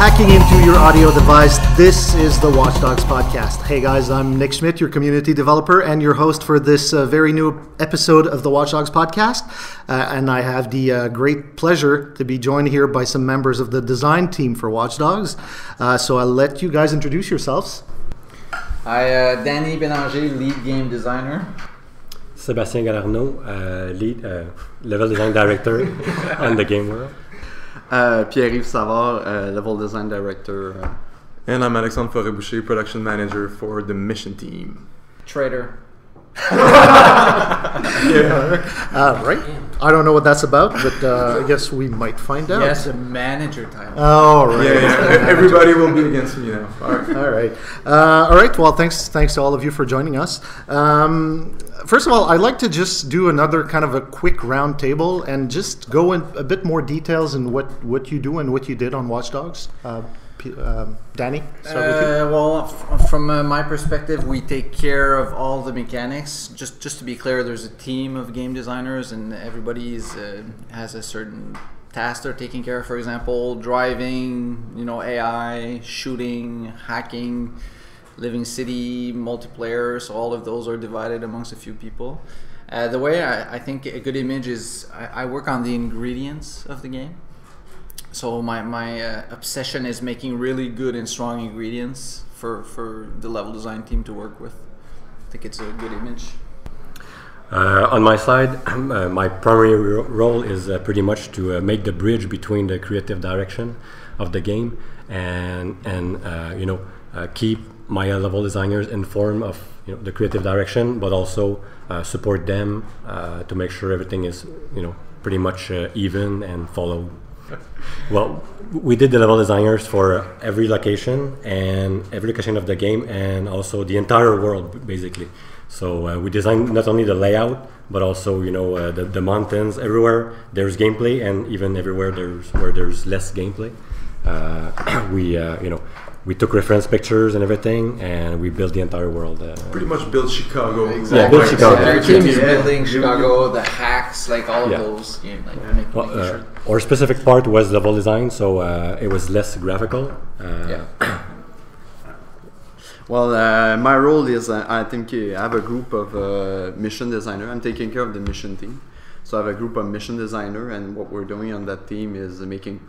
hacking into your audio device. This is the Watch Dogs podcast. Hey guys, I'm Nick Schmidt, your community developer and your host for this very new episode of the Watch Dogs podcast. And I have the great pleasure to be joined here by some members of the design team for Watch Dogs. So I'll let you guys introduce yourselves. Hi, Danny Bélanger, lead game designer. Sébastien Galarno, lead level design director on the game world. Pierre-Yves Savard, level design director. And I'm Alexandre Forêt-Boucher, production manager for the mission team. Trader. Right. I don't know what that's about, but I guess we might find out. Yes, a manager title. Oh, right. Yeah. Everybody will be against me now. All right. All right. Well, thanks to all of you for joining us. First of all, I'd like to just do another kind of a quick round table and just go in a bit more details in what you do and what you did on Watch Dogs. Danny, start with you. Well, from my perspective, we take care of all the mechanics. Just to be clear, there's a team of game designers, and everybody has a certain task they're taking care of. For example, driving, AI, shooting, hacking, living city, multiplayer. So all of those are divided amongst a few people. The way I think a good image is I work on the ingredients of the game. So my obsession is making really good and strong ingredients for the level design team to work with. I think it's a good image. On my side, my primary role is pretty much to make the bridge between the creative direction of the game and keep my level designers informed of the creative direction, but also support them to make sure everything is pretty much even and followed. Well, we did the level designers for every location of the game, and also the entire world basically. So we designed not only the layout, but also the mountains. Everywhere there's gameplay, and even everywhere where there's less gameplay. We took reference pictures and everything, and we built the entire world. Pretty much built Chicago. Exactly. Yeah, built Chicago. Our team is building Chicago, the hacks, like all of those games. Our specific part was level design, so it was less graphical. Well, my role is I think I have a group of mission designer. I'm taking care of the mission team. So I have a group of mission designer, and what we're doing on that team is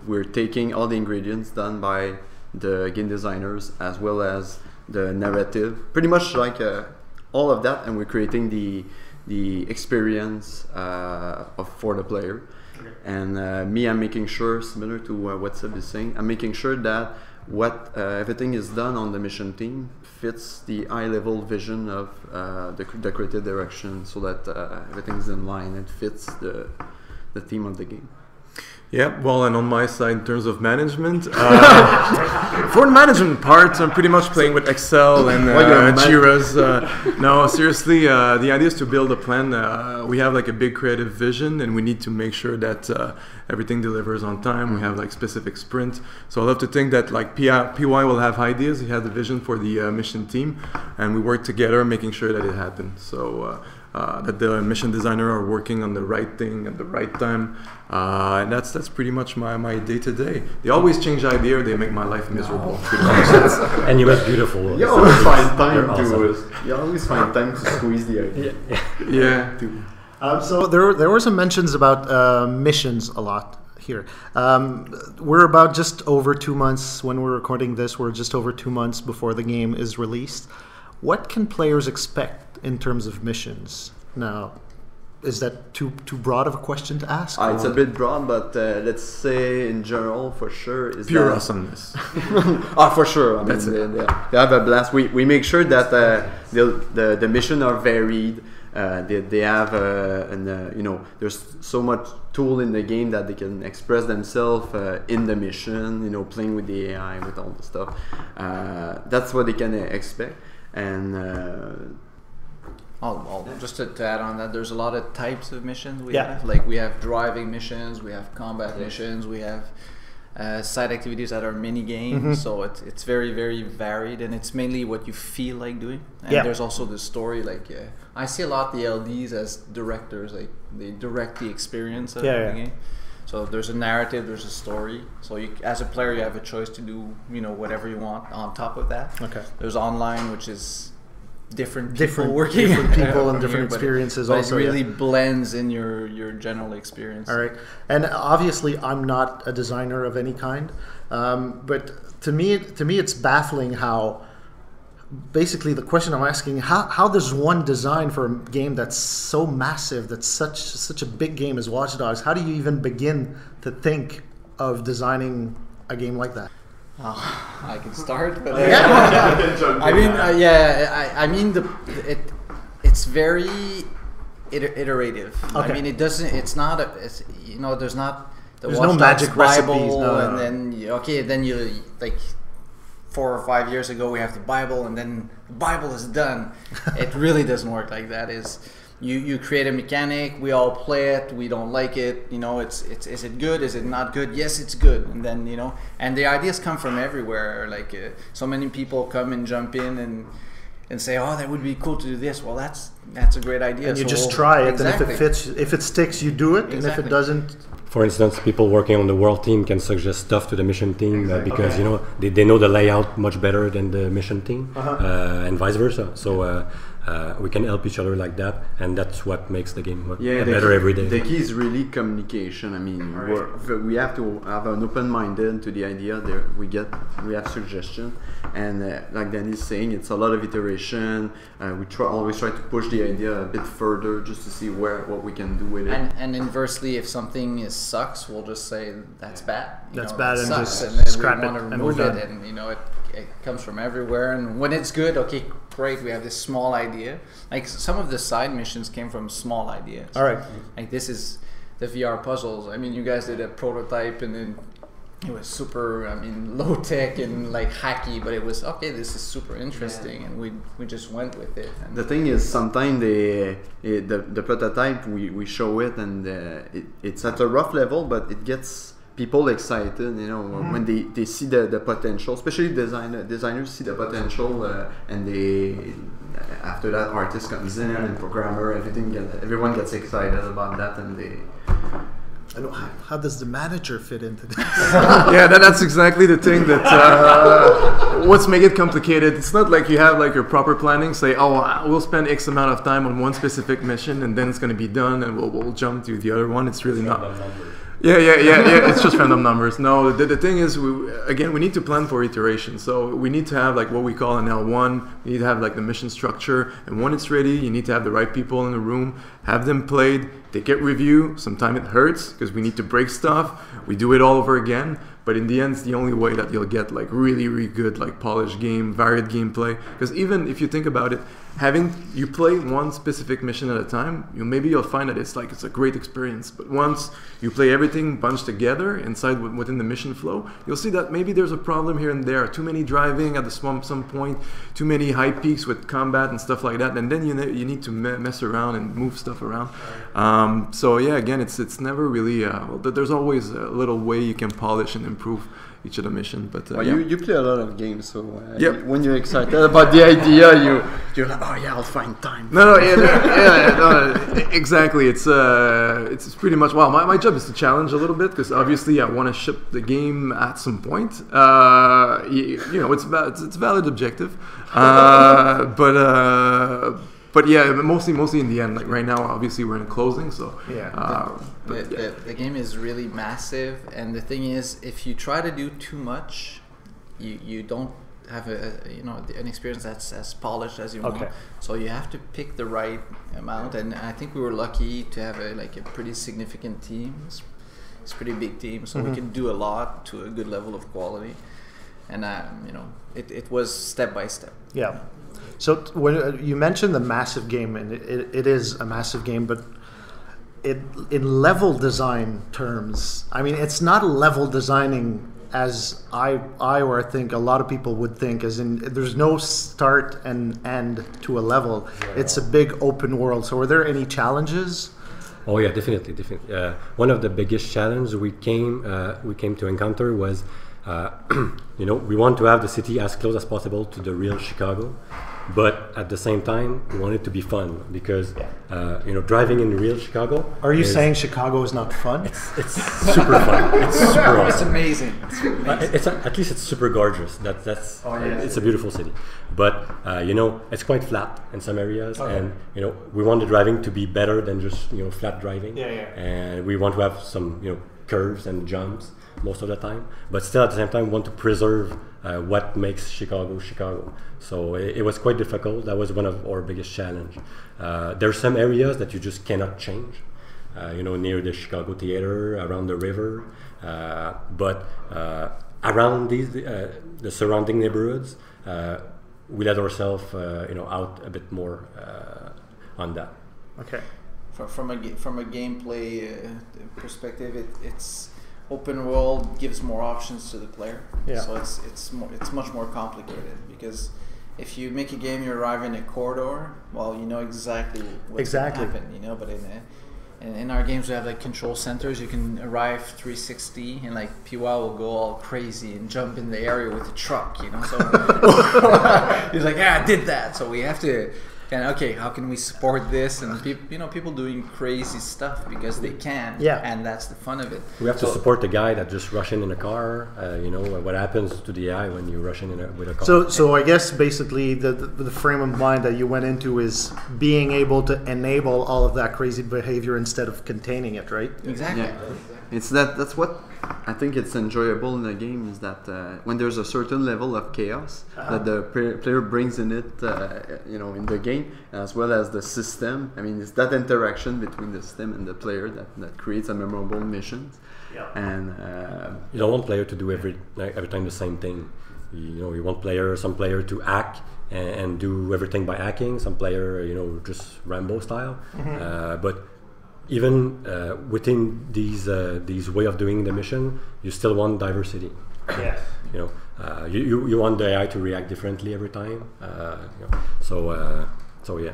we're taking all the ingredients done by the game designers as well as the narrative, pretty much like all of that, and we're creating the experience for the player. Okay. And I'm making sure, similar to what Seb is saying, I'm making sure that everything is done on the mission team fits the high-level vision of the creative direction, so that everything's in line and fits the theme of the game. Yeah, well, and on my side, in terms of management, for the management part, I'm pretty much playing with Excel and Jira's. No, seriously, the idea is to build a plan. We have like a big creative vision, and we need to make sure that everything delivers on time. We have like specific sprint. So I love to think that like PY will have ideas. He has the vision for the mission team, and we work together, making sure that it happens. So that the mission designer are working on the right thing at the right time. And that's pretty much my day to day. They always change idea. They make my life miserable. And you make beautiful. You always find time to squeeze the idea. Yeah. So there were some mentions about missions a lot here. We're about just over 2 months when we're recording this. We're just over 2 months before the game is released. What can players expect in terms of missions? Now, is that too broad of a question to ask? It's a bit broad, but let's say in general, for sure, is pure awesomeness. For sure. I mean, they have a blast. We make sure that the mission are varied. They have there's so much tool in the game that they can express themselves in the mission. Playing with the AI, with all the stuff. That's what they can expect. And just to add on that, there's a lot of types of missions we have. Like we have driving missions, we have combat missions, we have side activities that are mini games. Mm-hmm. So it's very, very varied, and it's mainly what you feel like doing. And there's also the story. Like I see a lot the LDs as directors. Like they direct the experience of the game. So there's a narrative, there's a story. So you, as a player, you have a choice to do, you know, whatever you want on top of that. Okay. There's online, which is different working, different people and different but experiences. But also, it really blends in your general experience. All right, and obviously, I'm not a designer of any kind, but to me, it's baffling how. Basically, the question I'm asking: how does one design for a game that's so massive, that's such a big game as Watch Dogs? How do you even begin to think of designing a game like that? Oh, I can start, but Yeah. I mean, I mean it's very iterative. Okay. I mean, it doesn't. It's not. It's, you know, there's not. There's Watch no Dogs magic Bible, recipes. No. and then you like 4 or 5 years ago we have the Bible, and then the Bible is done. It really doesn't work like that. Is you create a mechanic, we all play it, we don't like it, you know, it's is it good, is it not good? Yes, it's good. And then, you know, and the ideas come from everywhere. Like so many people come and jump in and say, oh, that would be cool to do this. Well, that's a great idea. And you So just try it, exactly. and if it fits, if it sticks, you do it, and if Exactly. it doesn't, For instance, people working on the world team can suggest stuff to the mission team because you know they know the layout much better than the mission team, and vice versa. So we can help each other like that, and that's what makes the game better every day. The key is really communication. I mean, we have to have an open-minded to the idea. There, we have suggestion, and like Danny's saying, it's a lot of iteration. We always try to push the idea a bit further just to see what we can do with it. And inversely, if something sucks, we'll just say that's bad. You That's know, bad, that and sucks, just and then scrap we it, want to and we're remove it, done. and you know it comes from everywhere. And when it's good, okay, great, we have this small idea. Like some of the side missions came from small ideas. all right. Like this is the VR puzzles. I mean, you guys did a prototype, and then it was super, I mean, low tech and like hacky, but it was okay. This is super interesting, and we just went with it. And The thing is, sometimes the prototype we show it, and it's at a rough level, but it gets people excited. You know, when they see the potential, especially designers see the potential, and they after that artist comes in and programmer, everyone gets excited about that, and they. I don't, how does the manager fit into this? Yeah, that's exactly the thing that what's make it complicated. It's not like you have like your proper planning. Say, oh, we'll spend X amount of time on one specific mission, and then it's going to be done, and we'll jump to the other one. It's really not. Yeah. It's just random numbers. No, the thing is, we need to plan for iteration. So we need to have like what we call an L1. We need to have like the mission structure, and when it's ready, you need to have the right people in the room, have them played. They get review. Sometimes it hurts because we need to break stuff. We do it all over again. But in the end, it's the only way that you'll get like really, really good, like polished game, varied gameplay. Because even if you think about it, you play one specific mission at a time, maybe you'll find that it's a great experience. But once you play everything bunched together within the mission flow, you'll see that maybe there's a problem here and there. Too many driving at some point, too many high peaks with combat and stuff like that, and then you need to mess around and move stuff around. So yeah, again, it's never really. There's always a little way you can polish and improve each of the mission. But Well, you play a lot of games, so when you're excited about the idea, you're like, oh yeah, I'll find time. No, exactly. It's pretty much, well, my job is to challenge a little bit, because obviously I want to ship the game at some point. You know, it's a valid objective, but yeah, mostly in the end. Like right now, obviously we're in closing, so Yeah. The game is really massive, and the thing is, if you try to do too much, you don't have an experience that's as polished as you want. Okay. So you have to pick the right amount, and I think we were lucky to have a pretty significant team. It's a pretty big team, so we can do a lot to a good level of quality, and it was step by step. Yeah. So when you mentioned the massive game, and it is a massive game, but in level design terms, I mean, it's not level designing as I or I think a lot of people would think, as in there's no start and end to a level. It's a big open world. So are there any challenges? Oh yeah, definitely. One of the biggest challenges we came to encounter was, we want to have the city as close as possible to the real Chicago, but at the same time, we want it to be fun because driving in real Chicago. Are you saying Chicago is not fun? It's super fun. It's super awesome. It's amazing. It's amazing. At least it's super gorgeous. That's it's a beautiful city, but it's quite flat in some areas, and we want the driving to be better than just flat driving. And we want to have some curves and jumps most of the time, but still at the same time we want to preserve what makes Chicago Chicago. So it was quite difficult. That was one of our biggest challenge. There are some areas that you just cannot change, near the Chicago Theater, around the river, but around these the surrounding neighborhoods, we let ourselves out a bit more on that. Okay. From a gameplay perspective, it's open world gives more options to the player. Yeah. So it's much more complicated because if you make a game, you arrive in a corridor. Well, you know exactly what's going to happen. But in our games, we have like control centers. You can arrive 360, and like PY will go all crazy and jump in the area with a truck. So he's like, I did that. So we have to. And how can we support this? And people doing crazy stuff because they can. Yeah. And that's the fun of it. We have to support the guy that just rushing in a car. What happens to the AI when you rush in with a car. So I guess basically the frame of mind that you went into is being able to enable all of that crazy behavior instead of containing it, right? Exactly. Yeah. It's that's what I think it's enjoyable in the game is that when there's a certain level of chaos that the player brings in it, in the game, as well as the system. I mean, it's that interaction between the system and the player that creates a memorable mission. Yeah. And you don't want player to do every time the same thing. You want some player to hack and do everything by hacking. Some player, just Rambo style. Mm-hmm. But even within these way of doing the mission, you still want diversity. Yes. You want the AI to react differently every time. So yeah.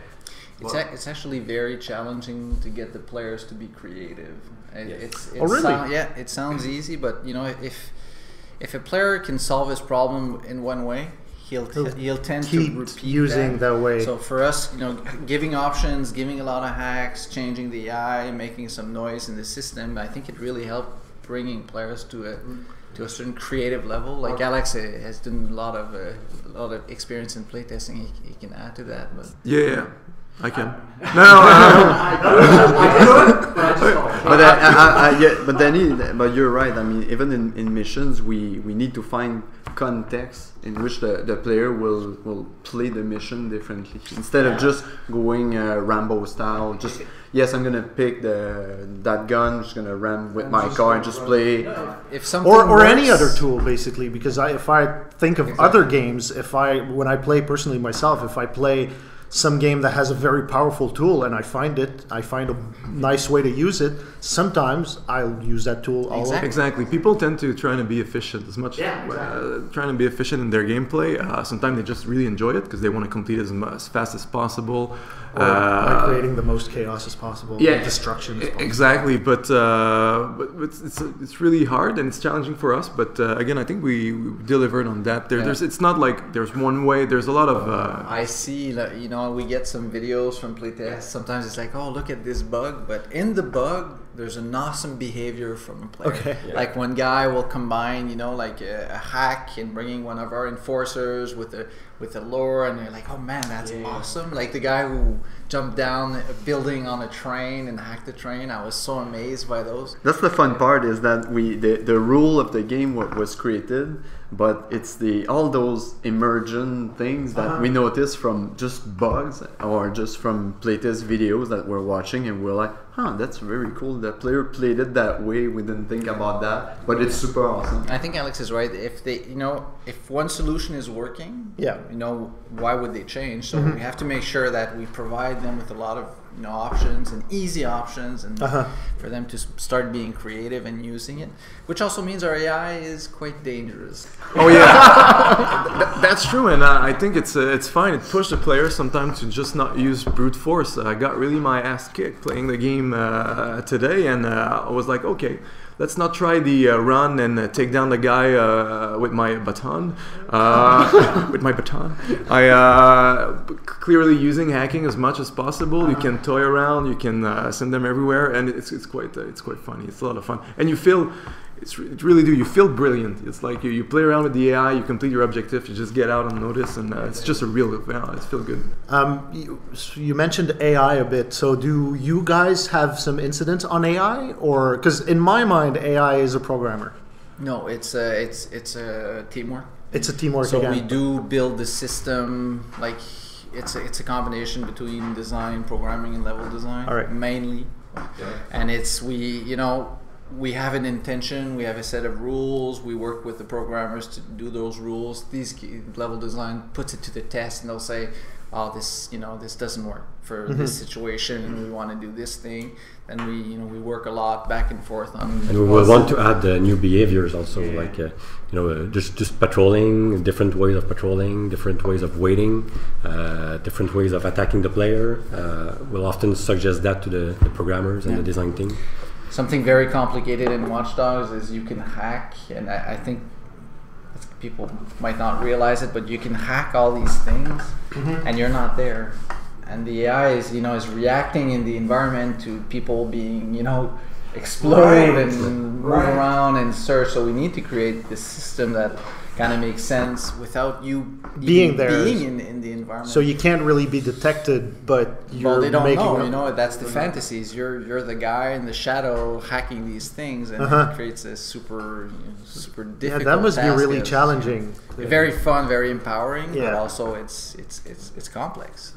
It's actually very challenging to get the players to be creative. Really? It sounds easy, but if a player can solve his problem in one way, he'll tend to repeat using that way. So for us, giving options, giving a lot of hacks, changing the AI, making some noise in the system, I think it really helped bringing players to a certain creative level. Like Alex has done a lot of experience in playtesting. He can add to that. But yeah. I can. But you're right. I mean, even in missions, we need to find context in which the player will play the mission differently instead of just going Rambo style. Just yes, I'm gonna pick that gun. Just gonna ram with my car and just play. If something or any other tool basically, because if I think of other games, when I play personally myself, if I play some game that has a very powerful tool and I find a nice way to use it, sometimes I'll use that tool all over. Exactly. People tend to try to be efficient trying to be efficient in their gameplay. Sometimes they just really enjoy it because they want to complete it as fast as possible. By creating the most chaos as possible, destruction as possible. Exactly, but it's really hard and it's challenging for us. But again, I think we delivered on that. It's not like there's one way. There's a lot of. I see, we get some videos from playtest. Sometimes it's like, oh, look at this bug, but in the bug, there's an awesome behavior from a player. Okay. Yeah. Like one guy will combine, like a hack and bringing one of our enforcers with a lure, and they're like, oh man, that's awesome. Like the guy who jumped down a building on a train and hacked the train. I was so amazed by those. That's the fun part, is that the rule of the game was created, but it's all those emergent things that we notice from just bugs or just from playtest videos that we're watching, and we're like, that's very cool. The player played it that way. We didn't think about that, but it's super awesome. I think Alex is right. If they, if one solution is working, why would they change? So we have to make sure that we provide them with a lot of options and easy options, and for them to start being creative and using it, which also means our AI is quite dangerous. Oh yeah, that's true, and I think it's fine. It pushed the players sometimes to just not use brute force. I got really my ass kicked playing the game today, and I was like, okay, let's not try the run and take down the guy with my baton. With my baton, clearly using hacking as much as possible. You can toy around, you can send them everywhere, and it's quite funny. It's a lot of fun, and you feel. It really do. You feel brilliant. It's like you play around with the AI, you complete your objective, you just get out unnoticed, and it's just a real. It feels good. You mentioned AI a bit. So do you guys have some incidents on AI, or because in my mind AI is a programmer? No, it's a teamwork. It's a teamwork. So again. we do build the system like it's a combination between design, programming, and level design. All right. Mainly, and we have an intention, we have a set of rules, we work with the programmers to do those rules. These level design puts it to the test, and they'll say, oh, this doesn't work for this situation, and we want to do this thing. And we work a lot back and forth on. And we will want to add new behaviors also, like just patrolling, different ways of patrolling, different ways of waiting, different ways of attacking the player. We'll often suggest that to the programmers and the design team. Something very complicated in Watch Dogs is you can hack, and I think people might not realize it, but you can hack all these things, and you're not there. And the AI is reacting in the environment to people being, explode and move around and search. So we need to create this system that kind of makes sense without you being there, being in the environment. So you can't really be detected, but you're they don't making know. That's the fantasies. You're the guy in the shadow hacking these things, and it creates a super difficult. Yeah, that must be really challenging. Very fun, very empowering, Yeah. but also it's complex.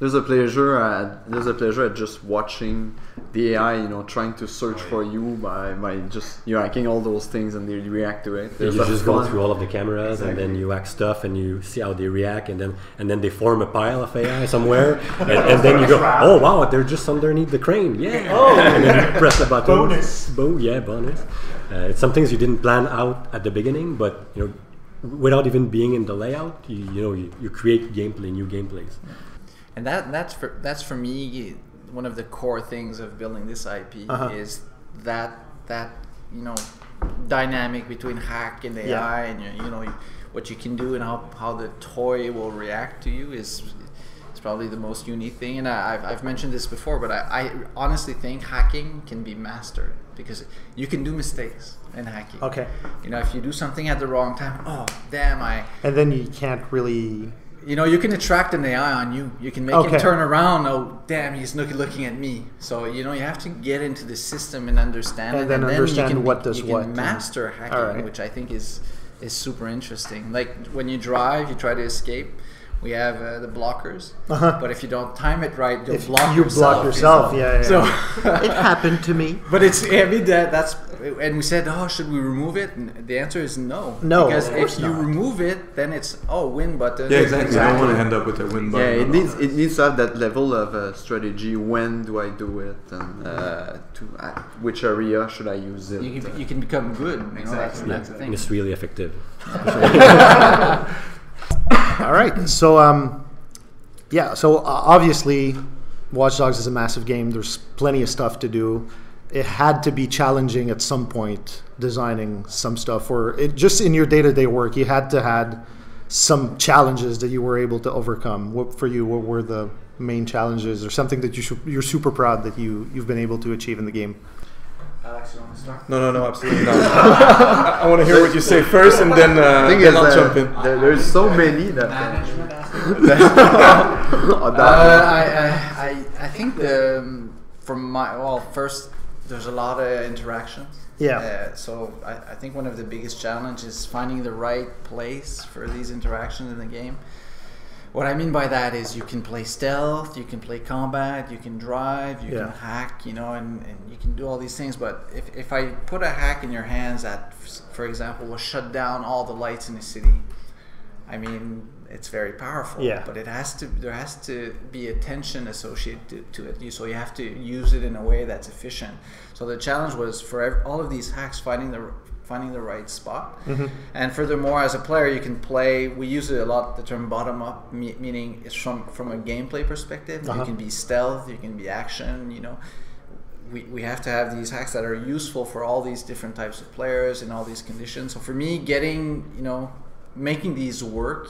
There's a pleasure at just watching the AI, trying to search for you by just hacking all those things and they react to it. You just go through all of the cameras and then you hack stuff and you see how they react, and then they form a pile of AI somewhere, and then you go, oh wow, they're just underneath the crane, and then you press the button. Bonus. Bonus. It's some things you didn't plan out at the beginning, but without even being in the layout, you create new gameplays. And that's for me one of the core things of building this IP is that dynamic between hack and AI, and what you can do and how the toy will react to you is probably the most unique thing. And I've mentioned this before, but I honestly think hacking can be mastered because you can do mistakes in hacking. Okay. If you do something at the wrong time, oh damn, and then you can't really. You can attract an AI on you. You can make him turn around. Oh, damn, he's looking at me. So, you have to get into the system and understand it. And then understand you can, what does what. You can master hacking, which I think is super interesting. Like, when you drive, you try to escape. We have the blockers. But if you don't time it right, you'll block yourself. Yeah. So it happened to me. But that's... And we said, oh, should we remove it? And the answer is no. No, because if you remove it, then it's win button. Yeah, exactly. You don't want to end up with a win button. Yeah, it needs to have that level of strategy. When do I do it, and which area should I use it? You can become good. That's the thing. It's really effective. All right, so obviously, Watch Dogs is a massive game. There's plenty of stuff to do. It had to be challenging at some point designing some stuff, or just in your day-to-day work, you had to had some challenges that you were able to overcome. What were the main challenges, or something that you're super proud that you've been able to achieve in the game? Alex, you want to start? No, absolutely not. I want to hear what you say first, and then I'll jump in. There's so many that. Management I think first there's a lot of interactions. Yeah. So I think one of the biggest challenges is finding the right place for these interactions in the game. What I mean by that is you can play stealth, you can play combat, you can drive, you can hack, and you can do all these things. But if I put a hack in your hands that, for example, will shut down all the lights in the city, I mean, it's very powerful. Yeah. But there has to be attention associated to it. So you have to use it in a way that's efficient. So the challenge was for all of these hacks finding the right spot. And furthermore, as a player, you can play. We use it a lot. The term bottom up, meaning it's from a gameplay perspective. You can be stealth, you can be action. we have to have these hacks that are useful for all these different types of players in all these conditions. So for me, making these work,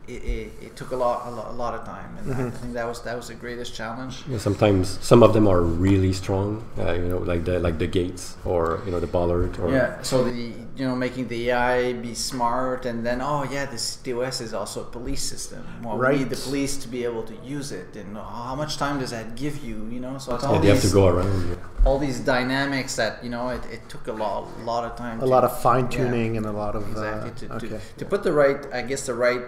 it took a lot of time, and I think that was the greatest challenge. Yeah, sometimes some of them are really strong, like the gates or the bollard. Or So making the AI be smart, and then this DOS is also a police system. Well, we need the police to be able to use it, and how much time does that give you? So it's all they have to go around. All these dynamics that it took a lot of time. A lot of fine tuning and a lot of to put the right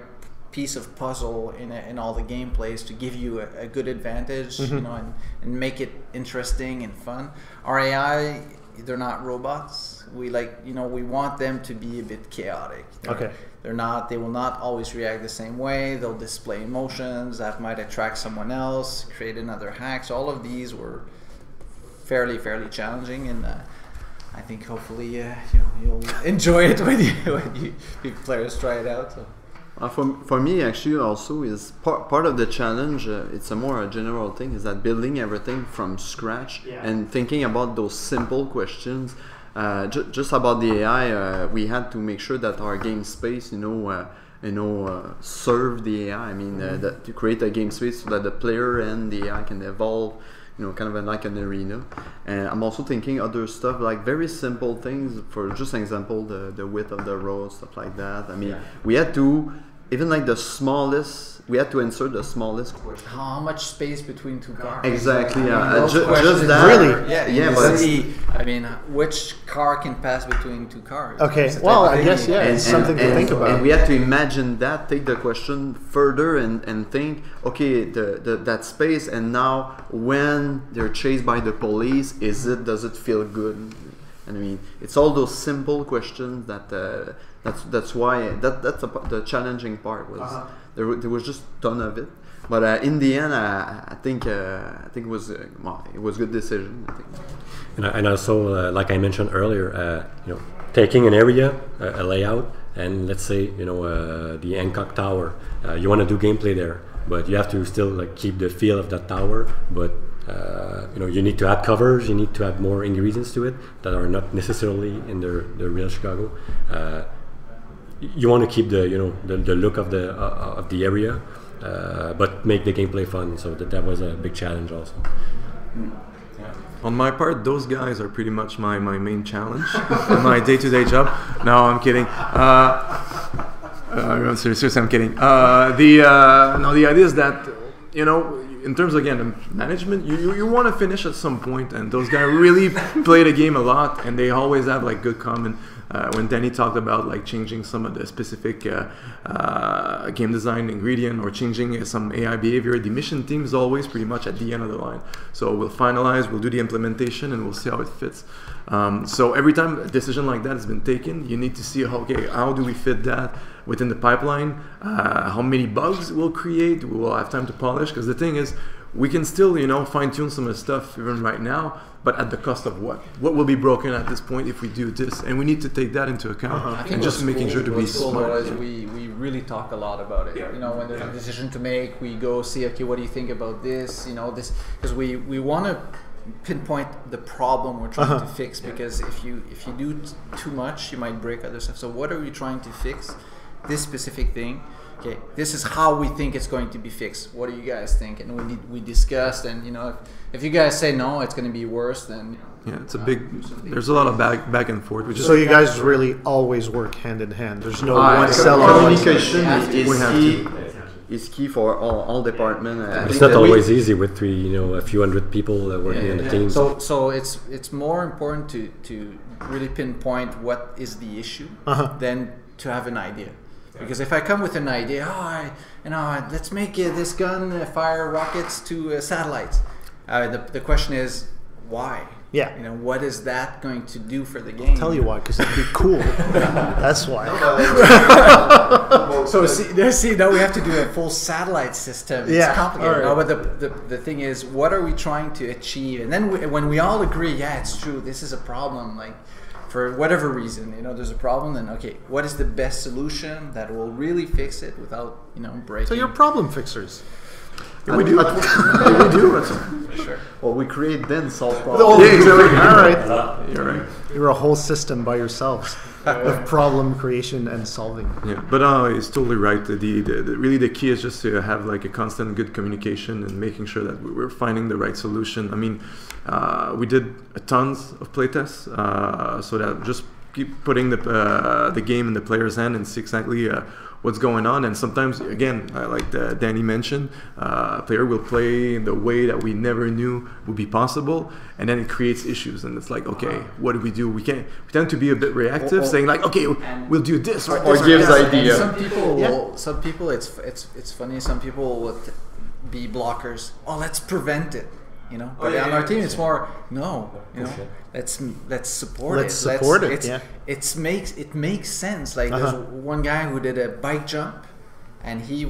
piece of puzzle in all the gameplays to give you a good advantage, and make it interesting and fun. Our AI, they're not robots. We we want them to be a bit chaotic. They will not always react the same way. They'll display emotions that might attract someone else, create another hack. So all of these were fairly challenging, and I think hopefully you'll enjoy it when you players try it out. So. For me, actually, also is part of the challenge. It's a more general thing. Is that building everything from scratch and thinking about those simple questions. Just about the AI, we had to make sure that our game space, serve the AI. I mean, that to create a game space so that the player and the AI can evolve. Kind of like an arena. And I'm also thinking other stuff, like very simple things. For just an example, the width of the road, stuff like that. I mean, we had to, even like the smallest, we had to insert the smallest question. How much space between two cars? Exactly, just that. Really? Yeah, but I mean, which car can pass between two cars? Okay, well, I guess, it's something to think about. And we had to imagine that, take the question further and think, okay, that space, and now when they're chased by the police, does it feel good? And I mean, it's all those simple questions that's why that's the challenging part was there was just a ton of it, but in the end I think it was a good decision, I think. And also like I mentioned earlier, taking an area, a layout, and let's say the Hancock Tower, you want to do gameplay there, but you have to still keep the feel of that tower, but you need to add covers, you need to add more ingredients to it that are not necessarily in the real Chicago. You want to keep the look of the area, but make the gameplay fun. So that was a big challenge also. On my part, those guys are pretty much my main challenge in my day-to-day job. No, I'm kidding. Seriously, I'm kidding. The idea is that in terms of management, you want to finish at some point, and those guys really play the game a lot, and they always have good comment. When Danny talked about changing some of the specific game design ingredient or changing some AI behavior, the mission team is always pretty much at the end of the line. So we'll finalize, we'll do the implementation, and we'll see how it fits. So every time a decision like that has been taken, you need to see how do we fit that within the pipeline, how many bugs we'll create, we will have time to polish, because the thing is, we can still fine-tune some of the stuff even right now, but at the cost of what will be broken at this point if we do this, and we need to take that into account, and just making sure to be smart. We really talk a lot about it. When there's a decision to make, we go see, okay, what do you think about this? This, because we want to pinpoint the problem we're trying to fix, because if you do too much, you might break other stuff. So what are we trying to fix? This specific thing. Okay, this is how we think it's going to be fixed. What do you guys think? And we discussed, and if you guys say no, it's going to be worse, then it's a big. There's a lot of back and forth. So you guys really always work hand in hand. There's no one seller. Communication is key for all departments. It's not always easy with a few hundred people working in the team. So it's more important to really pinpoint what is the issue than to have an idea. Because if I come with an idea, let's make this gun fire rockets to satellites. The question is, why? Yeah. What is that going to do for the game? I'll tell you why, because it'd be cool. That's why. So see, now we have to do a full satellite system. It's complicated. Right. No, but the thing is, what are we trying to achieve? And then when we all agree, it's true, this is a problem, for whatever reason, there's a problem, then okay, what is the best solution that will really fix it without, breaking? So you're problem fixers. We do. We do. Sure. Well, we create then solve problems. Oh, Yeah, exactly. all right. You're right. You're a whole system by yourselves of problem creation and solving. Yeah, but he's totally right. Really the key is just to have like a constant good communication and making sure that we're finding the right solution. I mean, we did tons of playtests, so that just keep putting the game in the player's hand and see exactly what's going on. And sometimes, again, like Danny mentioned, a player will play in the way that we never knew would be possible, and then it creates issues. And it's like, okay, what do? We tend to be a bit reactive, saying like, okay, we'll do this or gives idea. Some people, it's funny. Some people will be blockers. Oh, let's prevent it. You know, but on our team, it's more let's support it. Let's support it. It makes sense. Like there's one guy who did a bike jump, and he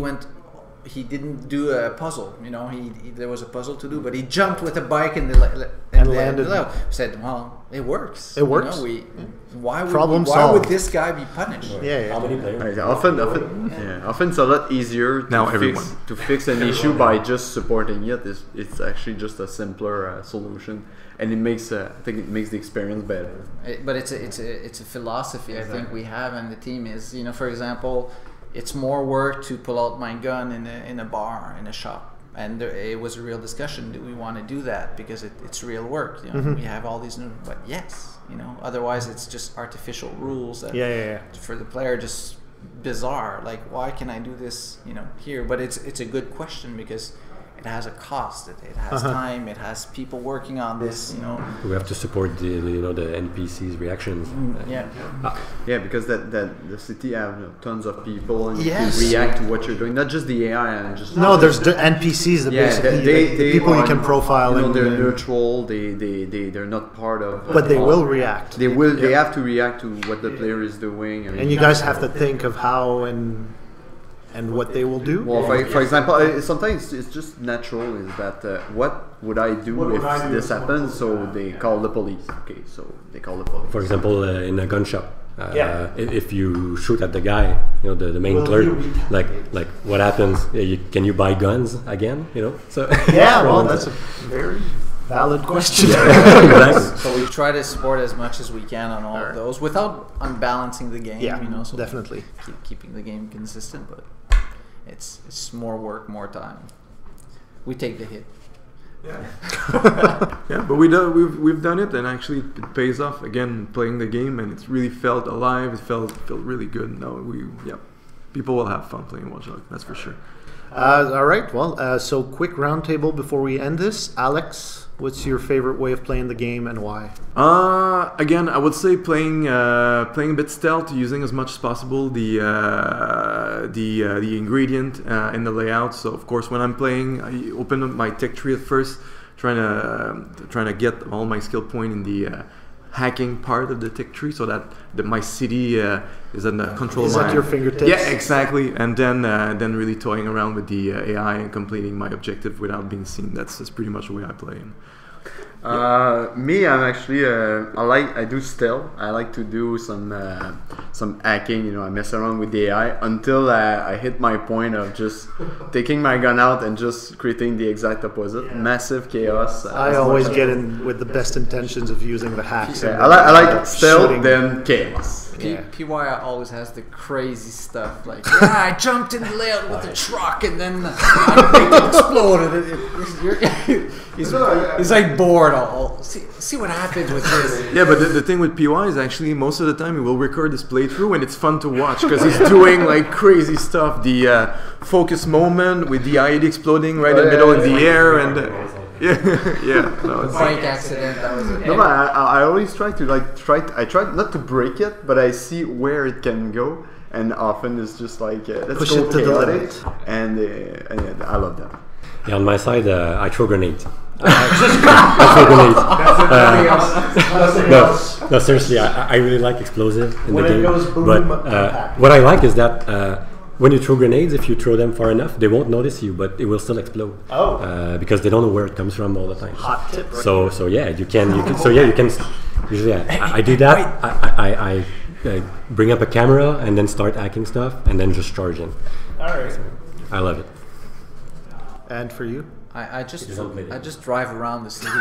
didn't do a puzzle. You know, there was a puzzle to do, but he jumped with a bike and landed. Said, well, it works. It works. You know, why would this guy be punished? How many players? Often it's a lot easier to fix an issue by just supporting it. It's actually just a simpler solution, and it makes I think it makes the experience better. But it's a philosophy I think we have in the team is, you know, for example, it's more work to pull out my gun in a bar, in a shop. And it was a real discussion. Do we want to do that? Because it's real work. You know, we have all these new, but yes, you know, otherwise it's just artificial rules that for the player just bizarre. Like, why can I do this, you know, here? But it's a good question because it has a cost. It has time. It has people working on this. You know, we have to support the NPCs' reactions. Because the city have tons of people and you can react to what you're doing. Not just the AI and just there's the NPCs that basically the people you can profile. You know, they're neutral. They're not part of. But they will react. They will. They have to react to what the player is doing. I mean, and you guys have to think of how and what they will do. Well, for example, sometimes it's just natural. Is that what would I do if this happens? So they call the police. Okay, so they call the police. For example, in a gun shop, if you shoot at the guy, you know, the main clerk, like what happens? Can you buy guns again? You know, so that's a very valid question. Exactly. So we try to support as much as we can on all of those without unbalancing the game. Yeah, you know, so definitely keeping the game consistent, but it's more work, more time. We take the hit. But we've done it, and actually it pays off. Again, playing the game, and it's really felt alive. It felt really good. No, people will have fun playing Watch Dogs. That's for sure. All right. Well, so quick roundtable before we end this. Alex, what's your favorite way of playing the game and why? Again, I would say playing a bit stealth, using as much as possible the ingredient in the layout. So of course, when I'm playing, I open up my tech tree at first, trying to get all my skill point in the hacking part of the tech tree, so that my city is under control. Is at your fingertips. Yeah, exactly. And then really toying around with the AI and completing my objective without being seen. That's pretty much the way I play. Me, I'm actually I do stealth. I like to do some hacking. You know, I mess around with the AI until I hit my point of just taking my gun out and just creating the exact opposite. Massive chaos. I always get in with the best intentions of using the hacks. I like stealth, then chaos. PY always has the crazy stuff, like I jumped in the layout with a truck and then it exploded. He's like bored. See what happens with this. Yeah, but the thing with PY is actually most of the time he will record this playthrough and it's fun to watch because he's doing like crazy stuff. The focus moment with the IED exploding right in the middle in the air and. Bike accident. That was it. No, but I always try to I try not to break it, but I see where it can go, and often it's just like let's push go it to the limit, and I love that. Yeah, on my side, I throw grenades. I throw grenades. No, seriously, I really like explosive in the game. Goes boom, but what I like is that. When you throw grenades, if you throw them far enough, they won't notice you, but it will still explode. Because they don't know where it comes from all the time. Hot tip. So yeah, you can. Usually, I do that. I bring up a camera and then start hacking stuff and then just charge in. All right. I love it. And for you? I just You don't play I it. just drive around the city.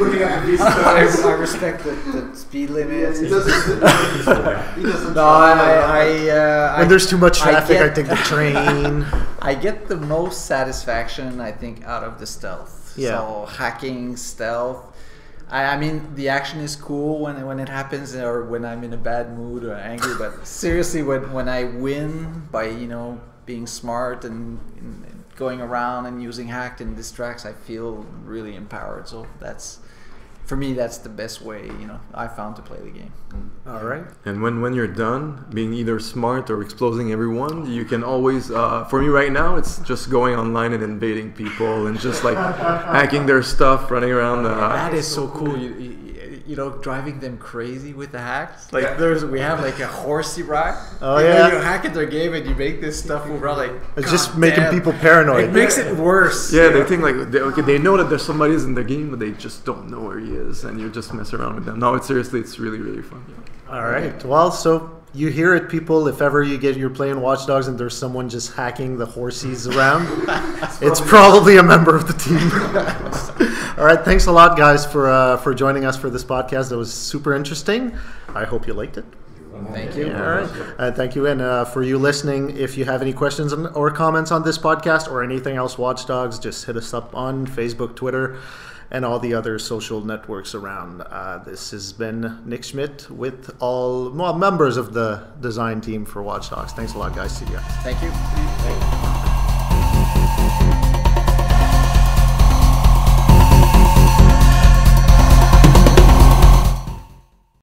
Looking at the I respect the speed limits. He doesn't No, try. When there's too much traffic, I get- take the train. I get the most satisfaction, I think, out of the stealth. Yeah. So hacking, stealth. I mean, the action is cool when it happens, or when I'm in a bad mood or angry. But seriously, when I win by being smart and going around and using hack and distracts, I feel really empowered. So for me, that's the best way I found to play the game. All right. And when you're done being either smart or exposing everyone, you can always, for me right now, it's just going online and invading people and just like hacking their stuff, running around. That is so cool. Driving them crazy with the hacks. Like we have like a horsey rack. Oh, And yeah. then you hack at their game and you make this stuff move around like. It's just "God making damn." people paranoid. It makes it worse. Yeah, they think like they know that there's somebody's in the game, but they just don't know where he is, and you just mess around with them. No, it's really really fun. All right. Well, so you hear it, people. If ever you're playing Watch Dogs and there's someone just hacking the horsies around, it's probably a member of the team. All right. Thanks a lot, guys, for joining us for this podcast. That was super interesting. I hope you liked it. Thank you. All right. Thank you. And for you listening, if you have any questions or comments on this podcast or anything else Watch Dogs, just hit us up on Facebook, Twitter, and all the other social networks around. This has been Nick Schmidt with all members of the design team for Watch Dogs. Thanks a lot, guys. See you guys. Thank you. Thank you.